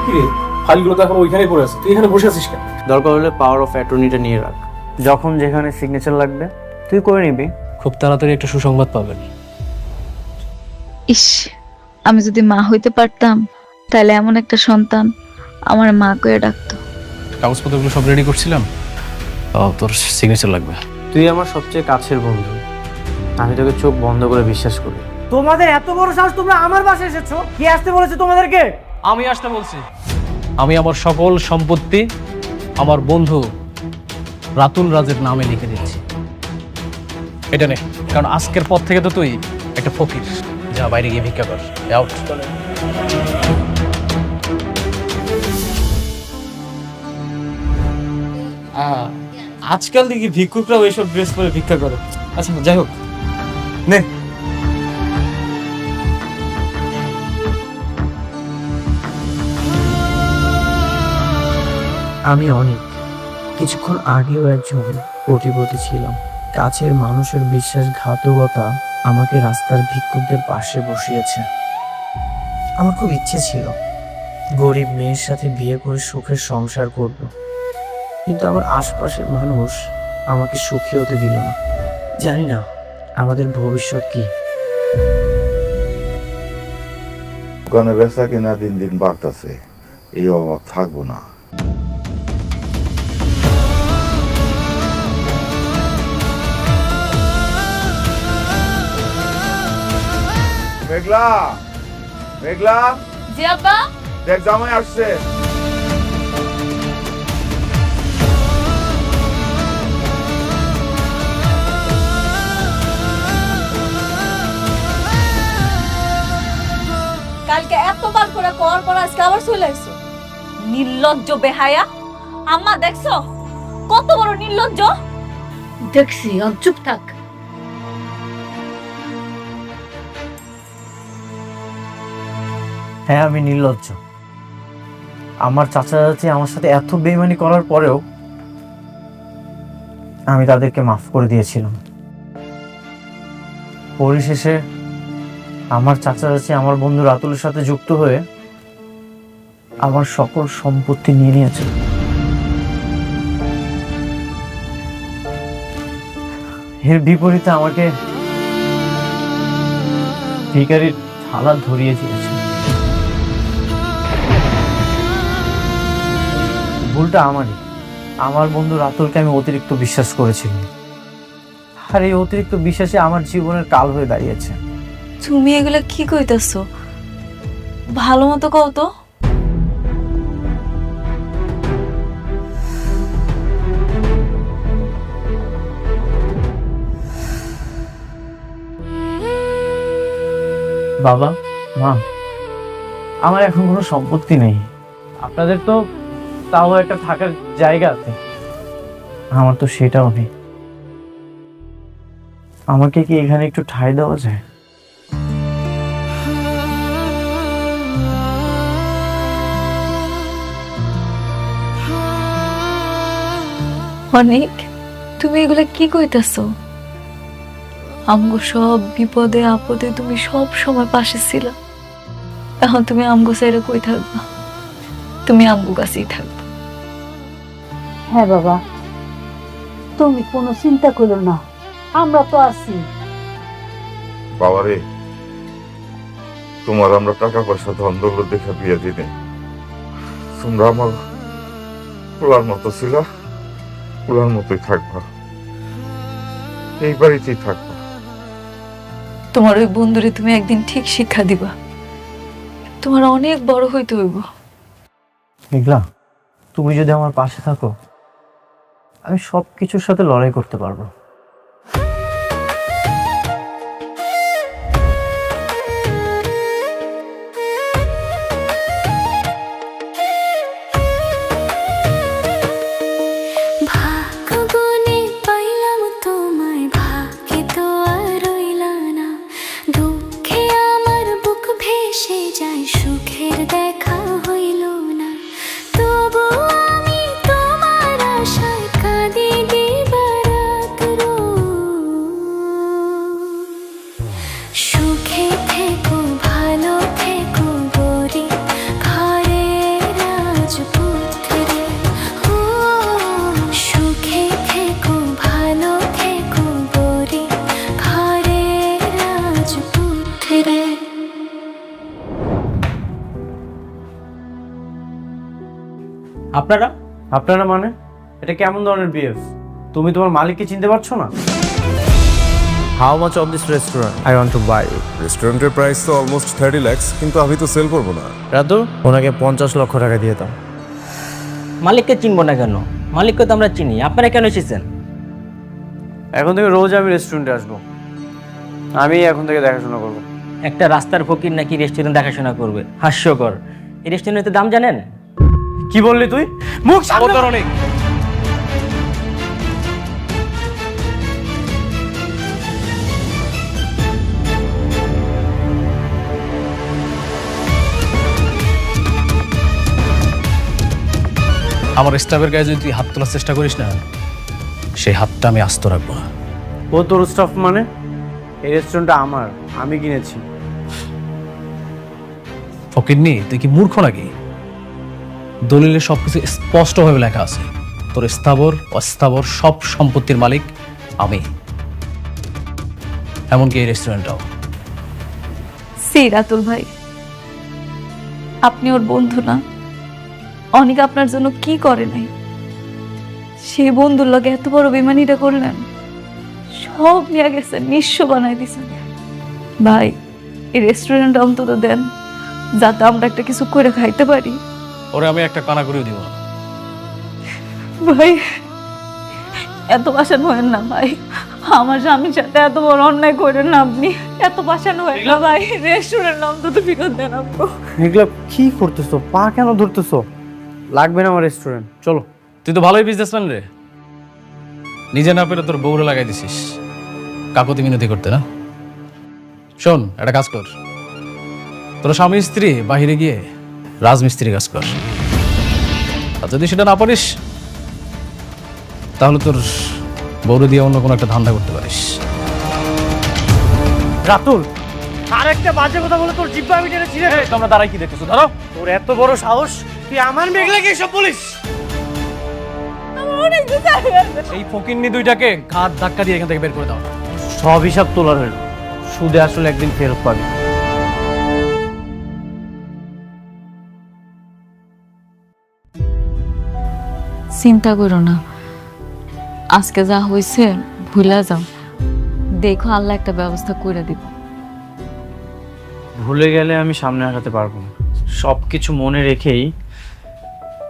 কিরে, ফাইলগুলো তো এখন ওইখানেই পড়ে আছে, তুই এখানে বসে আছিস কেন? দরকার হলে পাওয়ার অফ অ্যাটর্নিটা নিয়ে রাখ, যখন যেখানে সিগনেচার লাগবে তুই করে নিবি। খুব তাড়াতাড়ি একটা সুসংবাদ পাবেন। ইস, আমি যদি মা হইতে পারতাম তাহলে এমন একটা সন্তান আমার মা করে ডাকতো। কাগজপত্রগুলো সব রেডি করছিলাম, তোর সিগনেচার লাগবে। তুই আমার সবচেয়ে কাছের বন্ধু, আমি তোকে চোখ বন্ধ করে বিশ্বাস করি। তোমাদের এত বড় সাহস, তোমরা আমার বাসায় এসেছো? কি আসতে বলেছে তোমাদেরকে? আমি আসতে বলছি। আমি আমার সকল সম্পত্তি আমার বন্ধু রাতুল রাজের নামে লিখে দিচ্ছি। এটা নে, কারণ আজকের পর থেকে তো তুই একটা ফকির। যা বাইরে গিয়ে ভিক্ষা কর। আউট। আজকাল দেখি ভিক্ষুকরাও এসব ড্রেস পরে ভিক্ষা করে। আচ্ছা যাই হোক, নে। আমি অনেক কিছুক্ষণ আগেও একজন কোটিপতি ছিলাম। কাছের মানুষের বিশ্বাসঘাতকতা আমাকে রাস্তার ভিক্ষুকদের পাশে বসিয়েছে। আমার খুব ইচ্ছে ছিল গরিব মেয়ের সাথে বিয়ে করে সুখের সংসার করব, কিন্তু আমার আশপাশের মানুষ আমাকে সুখী হতে দিল না। জানি না আমাদের ভবিষ্যৎ কি। দোকানে বেচা কিনা দিন দিন বাড়তেছে, এই অভাব থাকবো না। মেঘলা, মেঘলা, জি আব্বা। দেখ জামাই আসছে। কালকে এতবার করে কর পর আজকে আবার চলে আইছো। নির্লজ্জ বেহায়া। আম্মা দেখছো কত বড় নির্লজ্জ? দেখছি, চুপ থাক। হ্যাঁ, আমি নির্লজ্জ। আমার চাচা চাচি আমার সাথে এত বেইমানি করার পরেও আমি তাদেরকে মাফ করে দিয়েছিলাম। পরিশেষে আমার চাচা চাচি আমার বন্ধু রাতুলের সাথে যুক্ত হয়ে আমার সকল সম্পত্তি নিয়ে নিয়েছে। এর বিপরীতে আমাকে ভিখারির থালা ধরিয়ে দিয়েছে। ভুলটা আমারই। আমার বন্ধু রাতুলকে আমি অতিরিক্ত বিশ্বাস করেছিলাম, আর এই অতিরিক্ত বিশ্বাসে আমার জীবনের কাল হয়ে দাঁড়িয়েছে। তুমি এগুলা কি কইতাছো? ভালো মতো কও তো। বাবা, মা, আমার এখন কোনো সম্পত্তি নেই। আপনাদের তো তাও একটা থাকার জায়গা আছে, আমার তো সেটাও নেই। আমাকে কি এখানে একটু ঠাঁই দেওয়া যায়? অনেক, তুমি এগুলা কি কইতাছো? আমগো সব বিপদে আপদে তুমি সব সময় পাশে ছিলা। এখন তুমি আমগো সাইডে কই থাকবা? তুমি আমগো কাছেই থাকবা। হ্যাঁ বাবা, তুমি কোনো চিন্তা করো না, আমরা তো আছি। বাবারে, তোমার আমরা টাকা পয়সা ধন দৌলত দেখে বিয়ে দিনে তোমরা আমার কুলার মতো ছিল, কুলার মতোই থাকবা, এই বাড়িতেই থাকবা। তোমার ওই বন্ধুরে তুমি একদিন ঠিক শিক্ষা দিবা। তোমার অনেক বড় হইতে হইব। মেঘলা, তুমি যদি আমার পাশে থাকো আমি সবকিছুর সাথে লড়াই করতে পারবো। আপনারা? আপনারা মানে এটা কেমন ধরনের বিহেভ? তুমি তোমার মালিককে চিনতে পারছো না? How much of this restaurant I want to buy? রেস্টুরেন্টের প্রাইস তো অলমোস্ট 30 লাখ, কিন্তু আমি তো সেল করবো না। রাতু, ওনাকে 50 লক্ষ টাকা দিয়ে দাও। মালিককে চিনবো না কেন? মালিককে তো আমরা চিনি, আপনারা কেন এসেছেন? এখন থেকে রোজ আমি রেস্টুরেন্টে আসবো, আমি এখন থেকে দেখাশোনা করবো। একটা রাস্তার ফকির নাকি রেস্টুরেন্ট দেখাশোনা করবে? হাস্যকর। এই রেস্টুরেন্টের দাম জানেন? কি বললি তুই? মুখ সামনে খবরদার অনেক। আমার স্টাফের গায়ে যদি তুই হাত তোলার চেষ্টা করিস না, সেই হাতটা আমি আস্ত রাখবো না। ও তোর স্টাফ মানে? এই রেস্টুরেন্টটা আমার, আমি কিনেছি। ফকিরনি, তুই কি মূর্খ নাকি? দলিলে সবকিছু স্পষ্টভাবে লেখা আছে, তোর স্থাবর অস্থাবর সব সম্পত্তির মালিক আমি, এমনকি এই রেস্টুরেন্টটাও। সি রাতুল ভাই, আপনি ওর বন্ধু না? অনেক আপনার জন্য কি করে নাই, সেই বন্ধুর লগে এত বড় বেমানিটা করলেন, সব নিয়ে গেছেন, নিঃস্ব বানাই দিছেন। ভাই, এই রেস্টুরেন্ট অন্তত দেন, যাতে আমরা একটা কিছু করে খাইতে পারি। ওরে আমি একটা কানা করেও দিব না। ভাই, এত বাসান হয়েন না ভাই, আমার স্বামীর সাথে এত বড় অন্যায় করেন না আপনি, এত বাসান হয়েন না ভাই, রেস্টুরেন্ট অন্তত ফিরত দেন আপনি। এগুলো কি করতেছো? পা কেন ধরতেছো? লাগবে না আমার রেস্টুরেন্ট, চলো। তুই তো ভালোই বিজনেসম্যান রে, নিজে না পেরে তোর বউরে লাগাই দিছিস কাকুতি মিনতি করতে না। শোন, একটা কাজ কর, তোর স্বামী স্ত্রী বাহিরে গিয়ে রাজমিস্ত্রি কাজ কর, আর যদি সেটা না পারিস তাহলে তোর বউরে দিয়ে অন্য কোনো একটা ধান্দা করতে পারিস। রাতুল, আর একটা বাজে কথা বলে তোর জিব্বা আমি টেনে ছিঁড়ে ফেলবো। তোমরা দাঁড়াই কি দেখতেছো? ধরো। তোর এত বড় সাহস, তুই আমার মেঘলাকে এসব বলিস? এই ফকিন্নি দুইটাকে ঘাট ধাক্কা দিয়ে এখান থেকে বের করে দাও। সব হিসাব তোলার হইল, সুদে আসলে একদিন ফেরত পাবি। চিন্তা করো না, আজকে যা হয়েছে ভুলে যাও, দেখো আল্লাহ একটা ব্যবস্থা করে দিব। ভুলে গেলে আমি সামনে আগাতে পারবো না, সব কিছু মনে রেখেই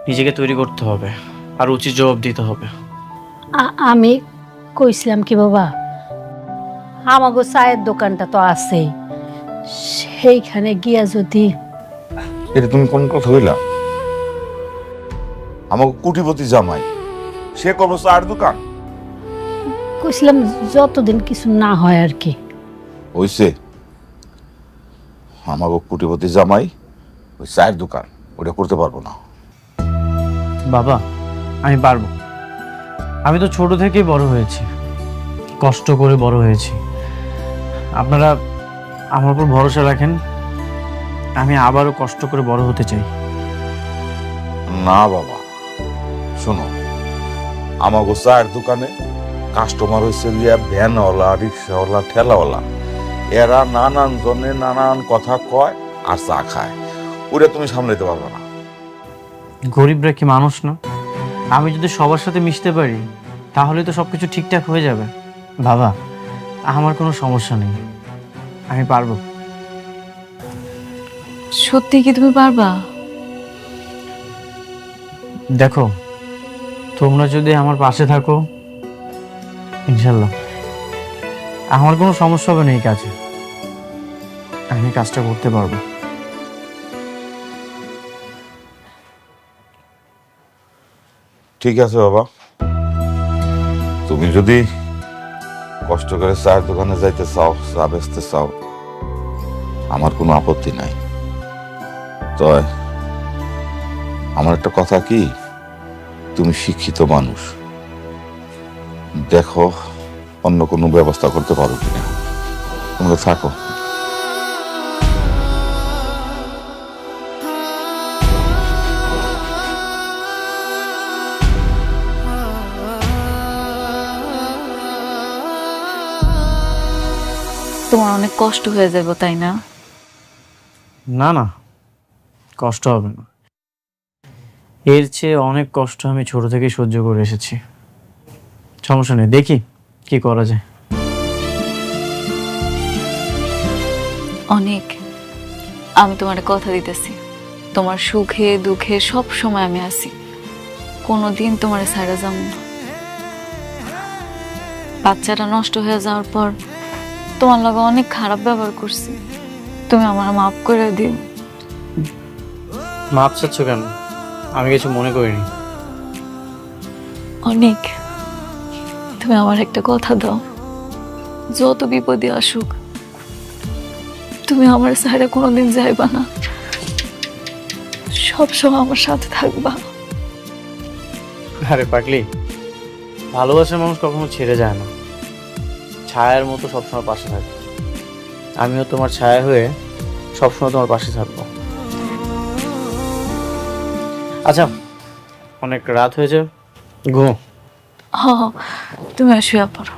নিজেকে তৈরি করতে হবে, আর উচিত জবাব দিতে হবে। আমি কইছিলাম কি বাবা, আমাগো চায়ের দোকানটা তো আছেই, সেইখানে গিয়া যদি। এটা তুমি কোন কথা হইলা? আমাকে কোটিপতি জামাই, সে করবো চায়ের দোকান? কইছিলাম যতদিন কিছু না হয় আর কি। হইছে, আমাকে কোটিপতি জামাই ওই চায়ের দোকান ওটা করতে পারবো না। বাবা, আমি পারবো, আমি তো ছোট থেকেই বড় হয়েছি, কষ্ট করে বড় হয়েছি। আপনারা আমার উপর ভরসা রাখেন, আমি আবারও কষ্ট করে বড় হতে চাই। না বাবা, শোনো, আমাকে চায়ের দোকানে কাস্টমার হয়েছে গিয়া ভ্যানওয়ালা, রিক্সাওয়ালা, ঠেলাওয়ালা, এরা নানান জনে নানান কথা কয় আর চা খায়, ওটা তুমি সামলাইতে পারবে না। গরিবরা কি মানুষ না? আমি যদি সবার সাথে মিশতে পারি তাহলে তো সবকিছু ঠিকঠাক হয়ে যাবে। বাবা, আমার কোনো সমস্যা নেই, আমি পারবো। সত্যি কি তুমি পারবা? দেখো, তোমরা যদি আমার পাশে থাকো, ইনশাল্লাহ আমার কোনো সমস্যা হবে না এই কাজে, আমি কাজটা করতে পারবো। ঠিক আছে বাবা, তুমি যদি কষ্ট করে চায়ের দোকানে যাইতে চাও, চা বেচতে চাও, আমার কোনো আপত্তি নাই। তো আমার একটা কথা কি, তুমি শিক্ষিত মানুষ, দেখো অন্য কোনো ব্যবস্থা করতে পারো কিনা, তোমরা থাকো। তোমার অনেক কষ্ট হয়ে যাবে তাই না? না না, কষ্ট হবে না, এর চেয়ে অনেক কষ্ট আমি ছোট থেকে সহ্য করে এসেছি। সমস্যা নেই, দেখি কি করা যায়। অনেক, আমি তোমার কথা দিতেছি, তোমার সুখে দুঃখে সব সময় আমি আছি, কোনোদিন তোমার ছাড়া যাব না। বাচ্চাটা নষ্ট হয়ে যাওয়ার পর তোমার লগে অনেক খারাপ ব্যবহার করছি, তুমি আমার মাফ করে দিও। মাপ চাচ্ছ কেন? আমি কিছু মনে করিনি। অনেক, তুমি আমার একটা কথা দাও, যত বিপদে আসুক তুমি আমার সাইডে কোনোদিন যাইবা না, সবসময় আমার সাথে থাকবা। আরে পাগলি, ভালোবাসার মানুষ কখনো ছেড়ে যায় না, ছায়ার মতো সবসময় পাশে থাকে। আমিও তোমার ছায়া হয়ে সবসময় তোমার পাশে থাকবো। আচ্ছা, অনেক রাত হয়েছে, ঘুমো। হ, তুমি শুয়ে পড়ো।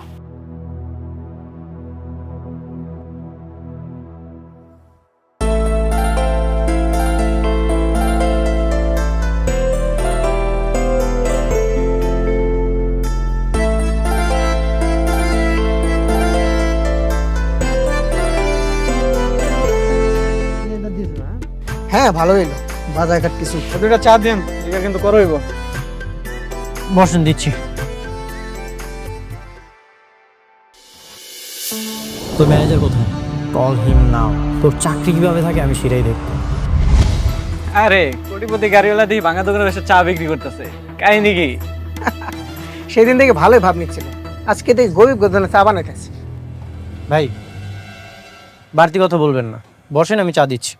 হ্যাঁ ভালো হইলো, বাজার ঘাট কিছু। দুটা চা দেন, এটা কিন্তু করইব। বসেন, দিচ্ছি। তোর ম্যানেজার কোথায়? কল হিম নাও। তোর চাকরি কিভাবে থাকে আমি সেটাই দেখবো। আরে কোটিপতি গাড়িওয়ালা দিয়ে ভাঙা দোকানে বসে চা বিক্রি করতেছে, কাহিনী কি? সেদিন থেকে ভালোই ভাব নিচ্ছিল, আজকে দেখি গরিব গোদানে চা বানাইতেছে। ভাই, বাড়তি কথা বলবেন না, বসেন, আমি চা দিচ্ছি।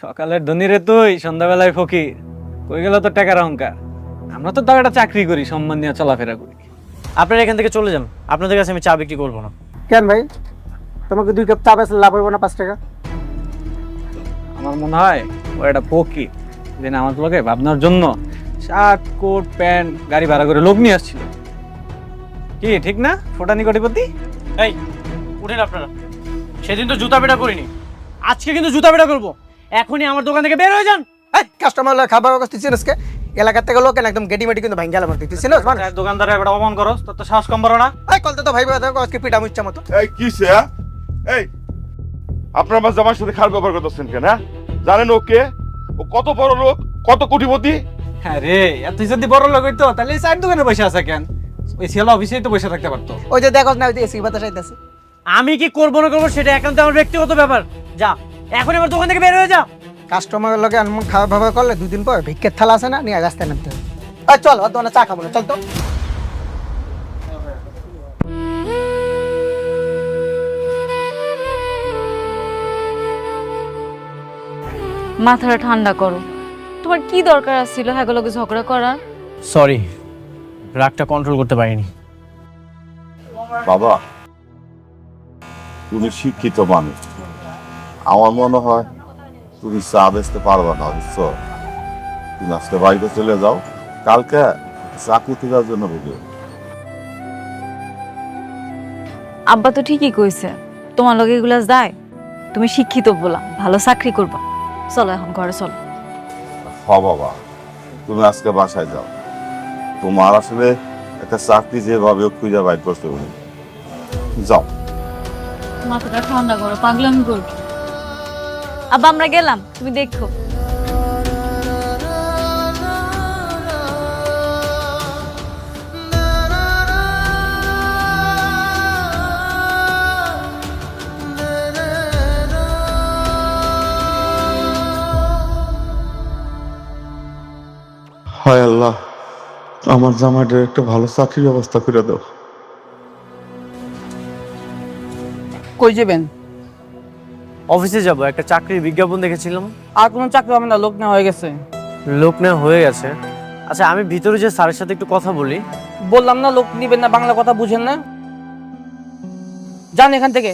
সকালের ধনী রে তুই, সন্ধ্যাবেলায় ফকির। কই গেল তোর টাকার অহংকার? আমরা তো তাও একটা চাকরি করি, সম্মান নিয়ে চলাফেরা করি। আপনারা এখান থেকে চলে যান, আপনাদের কাছে আমি চা বিক্রি করবো না। কেন ভাই, তোমাকে 2 কাপ চা বেচলে লাভ হইব না 5 টাকা? আমার মনে হয় ও একটা ফকির, যেন আমার লোকে ভাবনার জন্য শার্ট কোট প্যান্ট গাড়ি ভাড়া করে লোক নিয়ে আসছিল। কি ঠিক না ফোটানি কোটিপতি? এই উঠেন আপনারা, সেদিন তো জুতা পেটা করিনি, আজকে কিন্তু জুতা পেটা করবো। এখনই আমার দোকান থেকে বের হয়ে যান। এই কাস্টমার খাবার কাছ থেকে চিনিস কে? এলাকা থেকে লোক একদম গেটি মেটি কিন্তু ভাঙ্গা আমার তুই চিনিস মানে? দোকানদারের একটা অপমান করস, তোর তো সাহস কম বড় না? এই কলতে তো ভাই ভাই আজকে পিটা মুচ্চা মতো। এই কিসে? এই আপনার আমার জামার সাথে খারাপ ব্যবহার করতেছেন কেন? হ্যাঁ, জানেন ওকে? ও কত বড় লোক, কত কোটিপতি। হ্যাঁ রে, তুই যদি বড় লোক হইতো তাহলে এই চায়ের দোকানে বসে আছে কেন? ওই ছেলে অফিসেই তো বসে থাকতে পারতো। ওই যে দেখো না, ওই যে এসি বাতাস আইতাছে। আমি কি করবো না করবো সেটা একান্ত আমার ব্যক্তিগত ব্যাপার। যা, এখন আমার দোকান থেকে বের হয়ে যা। কাস্টমারের লগে এমন খাওয়া ভাবা করলে 2 দিন পর ভিক্ষের থালা আছে না, নিয়ে রাস্তায় নামতে হবে। এই চল, ওর দোকানে চা খাবো না, চল তো। মাথাটা ঠান্ডা করো, তোমার কি দরকার ছিল হ্যাগুলোকে ঝগড়া করার? সরি, রাগটা কন্ট্রোল করতে পারিনি। বাবা, তুমি শিক্ষিত মানুষ, আমার মনে হয় তুমি চা বেচতে পারবা না, বুঝছো? তুমি আজকে বাড়িতে চলে যাও, কালকে চাকরি খোঁজার জন্য বুঝো। আব্বা তো ঠিকই কইছে, তোমার লগে এগুলা যায়, তুমি শিক্ষিত বলা, ভালো চাকরি করবা। চলো এখন ঘরে চলো। হ বাবা, তুমি আজকে বাসায় যাও, তোমার আসলে একটা চাকরি যেভাবে খুঁজে বাইর করতে হবে, যাও। মাথাটা ঠান্ডা করো, পাগলামি করবি। আব্বা আমরা গেলাম, তুমি দেখো। হায় আল্লাহ, আমার জামাইটার একটা ভালো চাকরির ব্যবস্থা করে দাও। কই যাবেন? অফিসে যাব, একটা চাকরির বিজ্ঞাপন দেখেছিলাম। আর কোন চাকরি হবে না, লোক নেওয়া হয়ে গেছে। লোক নেওয়া হয়ে গেছে? আচ্ছা, আমি ভিতরে যে স্যারের সাথে একটু কথা বলি। বললাম না লোক নিবেন না, বাংলা কথা বুঝেন না, যান এখান থেকে।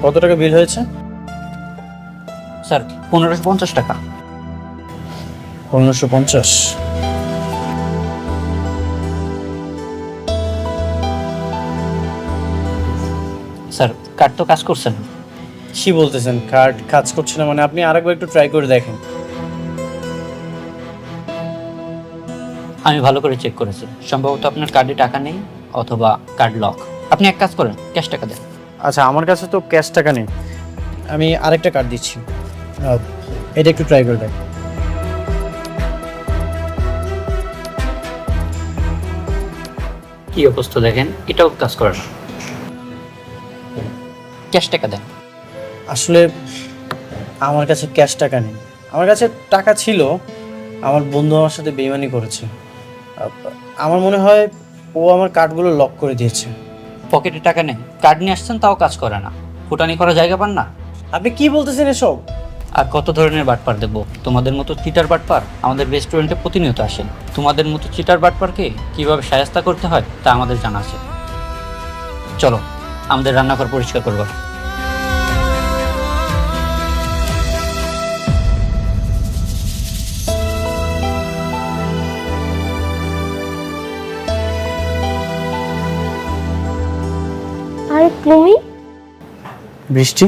কত টাকা বিল হয়েছে? স্যার 1550 টাকা। 1550। স্যার কার্ড তো কাজ করছে না। কি বলতেছেন কার্ড কাজ করছে না? মানে আপনি আরেকবার একটু ট্রাই করে দেখেন। আমি ভালো করে চেক করেছি, সম্ভবত আপনার কার্ডে টাকা নেই অথবা কার্ড লক। আপনি এক কাজ করেন, ক্যাশ টাকা দেন। আচ্ছা, আমার কাছে তো ক্যাশ টাকা নেই, আমি আরেকটা কার্ড দিচ্ছি, এটা একটু ট্রাই করে দেখেন। কি অবস্থা দেখেন, এটাও কাজ করে না। ক্যাশ টাকা দেন। আসলে আমার কাছে ক্যাশ টাকা নেই, আমার কাছে টাকা ছিল, আমার বন্ধু আমার সাথে বেইমানি করেছে। আমার মনে হয় ও আমার কার্ডগুলো লক করে দিয়েছে। পকেটে টাকা নেই, কার্ড নিয়ে আসছেন তাও কাজ করে না, ফুটানি করার জায়গা পান না। আপনি কি বলতেছেন এসব? আর কত ধরনের বাটপার দেখবো? তোমাদের মতো চিটার বাটপার আমাদের রেস্টুরেন্টে প্রতিনিয়ত আসেন। তোমাদের মতো চিটার বাটপারকে কিভাবে শায়েস্তা করতে হয় তা আমাদের জানা আছে। চলো আমাদের রান্নাঘর পরিষ্কার করবো। আরে তুমি? বৃষ্টি,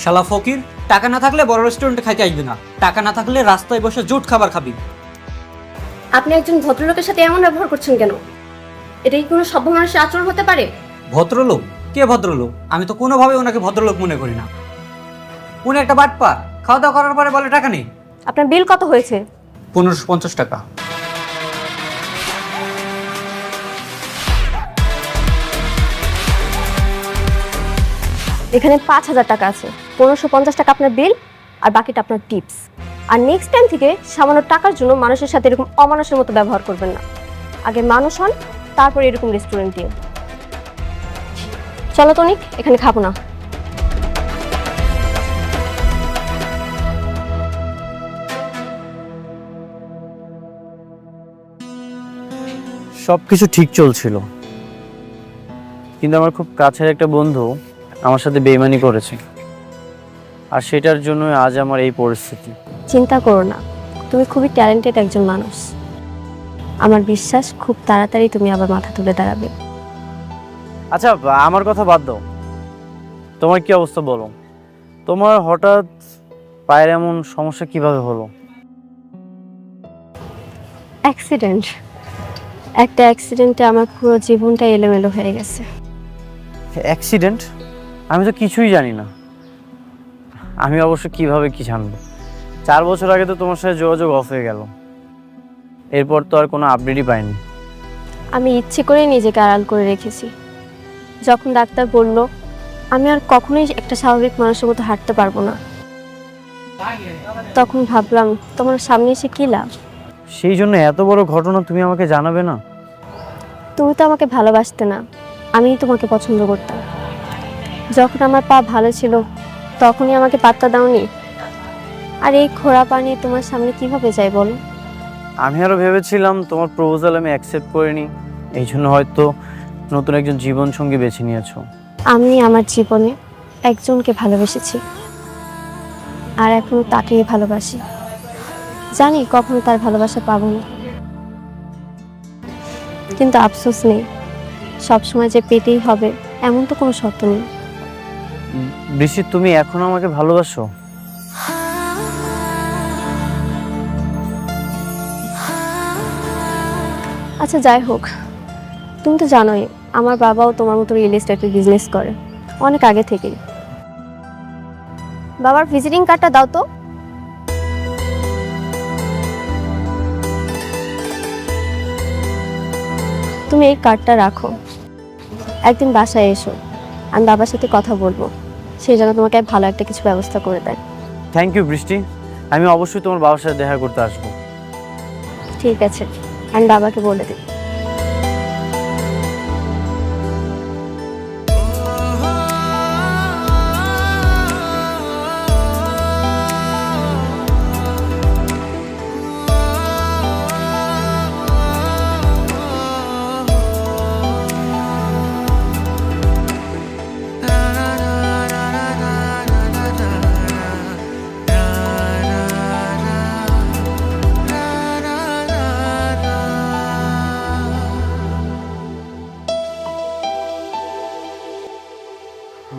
শালা ফকির, টাকা না থাকলে বড় রেস্টুরেন্টে খাইতে আসবি না, টাকা না থাকলে রাস্তায় বসে জোট খাবার খাবি। আপনি একজন ভদ্রলোকের সাথে এমন ব্যবহার করছেন কেন? এটা কি কোনো সভ্য মানুষের আচরণ হতে পারে? ভদ্রলোক? কে ভদ্রলোক? আমি তো কোনোভাবে ওনাকে ভদ্রলোক মনে করি না। উনি একটা বাটপার, খাওয়া দাওয়া করার পরে বলে টাকা নেই। আপনার বিল কত হয়েছে? 1550 টাকা। এখানে 5000 টাকা আছে, 1550 টাকা আপনার বিল আর বাকিটা আপনার টিপস। আর নেক্সট টাইম থেকে সামান্য টাকার জন্য মানুষের সাথে এরকম অমানুষের মতো ব্যবহার করবেন না। আগে মানুষ হন, তারপর এরকম রেস্টুরেন্ট দিয়ে। চলো তনিক, এখানে খাবো না। সব কিছু ঠিক চলছিল, কিন্তু আমার খুব কাছের একটা বন্ধু আমার সাথে বেইমানি করেছে, আর সেটার জন্য আজ আমার এই পরিস্থিতি। চিন্তা করো না, তুমি খুবই ট্যালেন্টেড একজন মানুষ। আমার বিশ্বাস খুব তাড়াতাড়ি তুমি আবার মাথা তুলে দাঁড়াবে। আচ্ছা, আমার কথা বাদ দাও, তোমার কি অবস্থা বলো? তোমার হঠাৎ পায়ের এমন সমস্যা কিভাবে হলো? অ্যাক্সিডেন্ট। একটা অ্যাক্সিডেন্টে আমার পুরো জীবনটা এলোমেলো হয়ে গেছে। অ্যাক্সিডেন্ট? আমি তো কিছুই জানি না। আমি অবশ্য কিভাবে কি জানবো? 4 বছর আগে তো তোমার সাথে যোগাযোগ অফ হয়ে গেল, এরপর তো আর কোনো আপডেটই পাইনি। আমি ইচ্ছে করে নিজেকে আড়াল করে রেখেছি। যখন ডাক্তার বলল আমি আর কখনোই একটা স্বাভাবিক মানুষের মতো হাঁটতে পারবো না, তখন ভাবলাম তোমার সামনে এসে কী লাভ। সেই জন্য এত বড় ঘটনা তুমি আমাকে জানাবে না? তুমি তো আমাকে ভালোবাসতে না, আমিই তোমাকে পছন্দ করতাম। যখন আমার পা ভালো ছিল তখনই আমাকে পাত্তা দাওনি। আর এই খোঁড়া পা নিয়ে তোমার সামনে কিভাবে যাই বলো? আমি আরো ভেবেছিলাম তোমার প্রপোজাল আমি অ্যাকসেপ্ট করিনি, এই জন্য হয়তো নতুন একজন জীবন সঙ্গী বেছে নিয়েছো। আমি আমার জীবনে একজনকে ভালোবেসেছি, আর এখনো তাকেই ভালোবাসি। জানি কখনো তার ভালোবাসা পাবো না, কিন্তু আফসোস নেই, সবসময় যে পেতেই হবে এমন তো কোনো শর্ত নেই। বৃষ্টি, তুমি এখনো আমাকে ভালোবাসো? আচ্ছা যাই হোক, তুমি তো জানোই আমার বাবাও তোমার মতো রিয়েল এস্টেটের বিজনেস করে অনেক আগে থেকেই। বাবার ভিজিটিং কার্ডটা দাও তো। তুমি এই কার্ডটা রাখো, একদিন বাসায় এসো, আমি বাবার সাথে কথা বলবো, সেই জন্য তোমাকে ভালো একটা কিছু ব্যবস্থা করে দেয়। থ্যাংক ইউ বৃষ্টি, আমি অবশ্যই তোমার বাবার সাথে দেখা করতে আসবো। ঠিক আছে, আমি বাবাকে বলে দিই।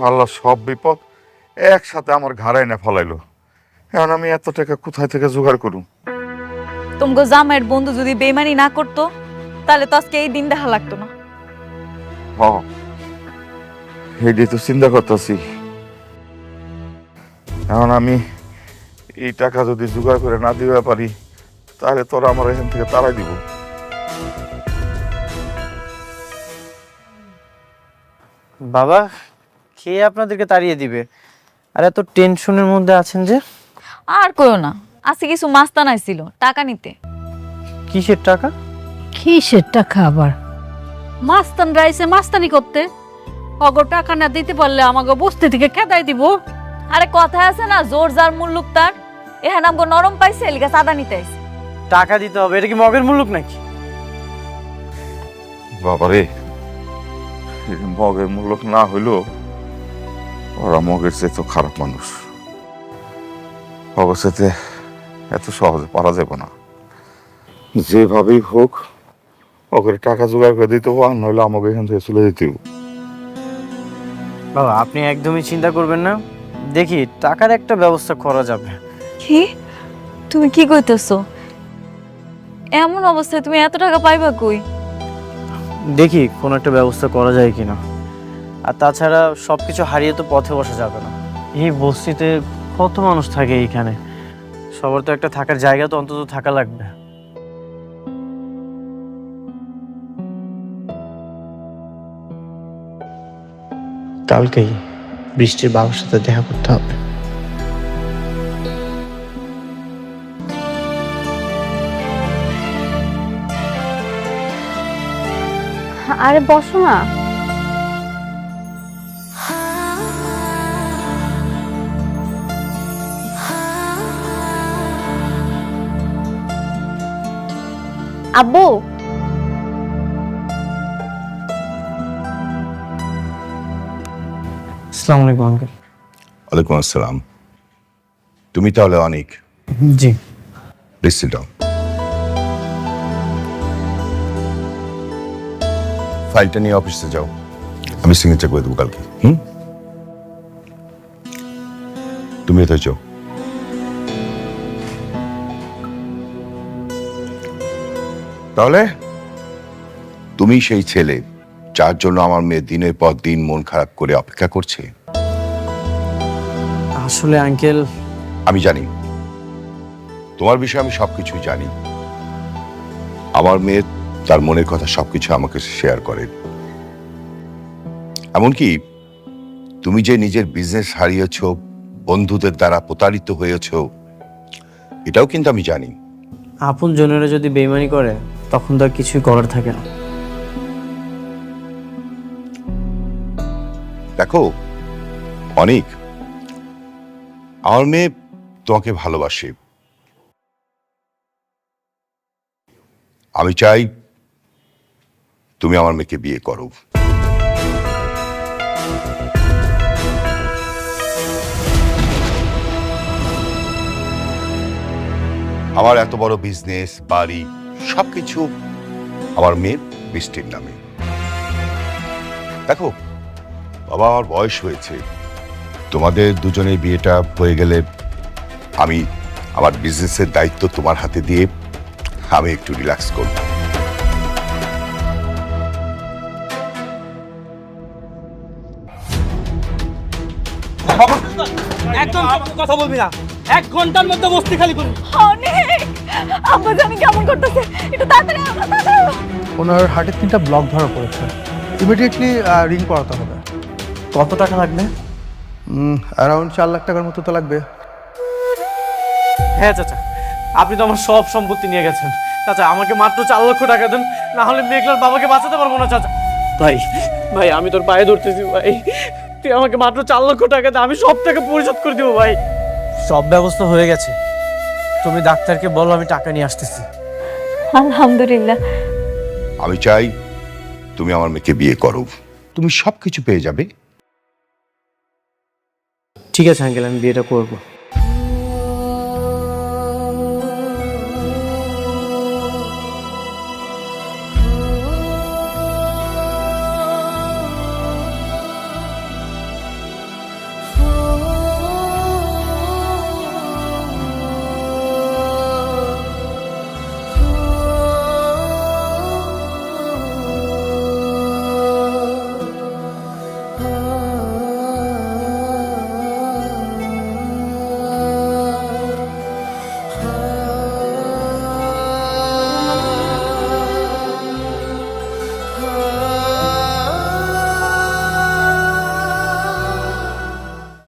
আল্লাহ সব বিপদ একসাথে আমার ঘাড়ে এনে ফলাইলো। এখন আমি এত টাকা কোথায় থেকে জোগাড় করুম? তোমাকে জামাইয়ের বন্ধু যদি বেইমানি না করতো তাহলে তো আজকে এই দিন দেখা লাগতো না। এইটাই তো চিন্তা করতেছি। এখন আমি এই টাকা যদি জোগাড় করে না দিতে পারি তাহলে তোরা আমার এখান থেকে তাড়াই দিব। বাবা কে আপনাদেরকে তাড়িয়ে দিবে? আর এত টেনশনের মধ্যে আছেন যে? আর কইও না, আজকে কিছু মাস্তান আইছিল টাকা নিতে। কিসের টাকা? কিসের টাকা আবার? মাস্তান রাইছে মাস্তানি করতে, অগো টাকা না দিতে পারলে আমাকে বস্তি থেকে খেদাই দিব। আরে কথা আছে না, জোর যার মুল্লুক তার। এখানে আমাকে নরম পাইছে, এলিগা চাঁদা নিতে আইছে। টাকা দিতে হবে, এটা কি মগের মুল্লুক নাকি? বাবারে, মগের মূল্য না হইল ওরা মগের চেয়ে তো খারাপ মানুষ। অবস্থাতে এত সহজে পারা যাবে না। যেভাবেই হোক ওকে টাকা জোগাড় করে দিতে হবে, আর নইলে আমাকে এখান থেকে চলে যেতে হবে। বাবা আপনি একদমই চিন্তা করবেন না, দেখি টাকার একটা ব্যবস্থা করা যাবে। কি তুমি কি কইতেছো? এমন অবস্থায় তুমি এত টাকা পাইবা কই? দেখি কোন একটা ব্যবস্থা করা যায় কিনা। আর তাছাড়া সবকিছু হারিয়ে তো পথে বসা যাবে না। এই বস্তিতে কত মানুষ থাকে এইখানে, সবার তো একটা থাকার জায়গা তো অন্তত থাকা লাগবে। কালকেই বৃষ্টির বাবার সাথে দেখা করতে হবে। আরে বসো না। আব্বু, আসসালামু আলাইকুম আঙ্কেল। ওয়ালাইকুম আসসালাম। তুমি তাহলে অনেক? জি। Please sit down. ফাইলটা নিয়ে অফিসে যাও, আমি সিগনেচার করে দেবো কালকে। তুমি এতে যাও। তাহলে তুমি সেই ছেলে যার জন্য আমার মেয়ে দিনের পর দিন মন খারাপ করে অপেক্ষা করছে? আসলে আঙ্কেল, আমি জানি তোমার বিষয়ে, আমি সবকিছুই জানি। আমার মেয়ে তার মনের কথা সবকিছু আমাকে শেয়ার করে। এমনকি তুমি যে নিজের বিজনেস হারিয়েছ, বন্ধুদের দ্বারা প্রতারিত হয়েছ, এটাও কিন্তু আমি জানি। আপন জনেরা যদি বেইমানি করে তখন তো আর কিছুই করার থাকে না। দেখো অনেক, আমার মেয়ে তোমাকে ভালোবাসে। আমি চাই তুমি আমার মেয়েকে বিয়ে করো। আমার এত বড় বিজনেস, বাড়ি, সবকিছু আমার মেয়ের বৃষ্টির নামে। দেখো বাবা, আমার বয়স হয়েছে, তোমাদের দুজনের বিয়েটা হয়ে গেলে আমি আমার বিজনেসের দায়িত্ব তোমার হাতে দিয়ে আমি একটু রিল্যাক্স করব। একদম কথা বলবি না, 1 ঘন্টার মধ্যে বস্তি খালি করবি। অনেক আব্বা জানি কেমন করতেছে, একটু তাড়াতাড়ি আনো, তাড়াতাড়ি আনো। ওনার হার্টের 3টা ব্লক ধরা পড়েছে, ইমিডিয়েটলি রিং করাতে হবে। কত টাকা লাগবে? অ্যারাউন্ড 4 লাখ টাকার মতো তো লাগবে। হ্যাঁ চাচা, আপনি তো আমার সব সম্পত্তি নিয়ে গেছেন। চাচা আমাকে মাত্র 4 লক্ষ টাকা দেন, না হলে মেঘলার বাবাকে বাঁচাতে পারবো না। চাচা ভাই, ভাই আমি তোর পায়ে ধরতেছি ভাই, তুই আমাকে মাত্র 4 লক্ষ টাকা দে, আমি সব টাকা পরিশোধ করে দেবো ভাই। সব ব্যবস্থা হয়ে গেছে, তুমি ডাক্তারকে বলো আমি টাকা নিয়ে আসতেছি। আলহামদুলিল্লাহ। আমি চাই তুমি আমার মেয়েকে বিয়ে করো, তুমি সবকিছু পেয়ে যাবে। ঠিক আছে আঙ্কেল, আমি বিয়েটা করবো।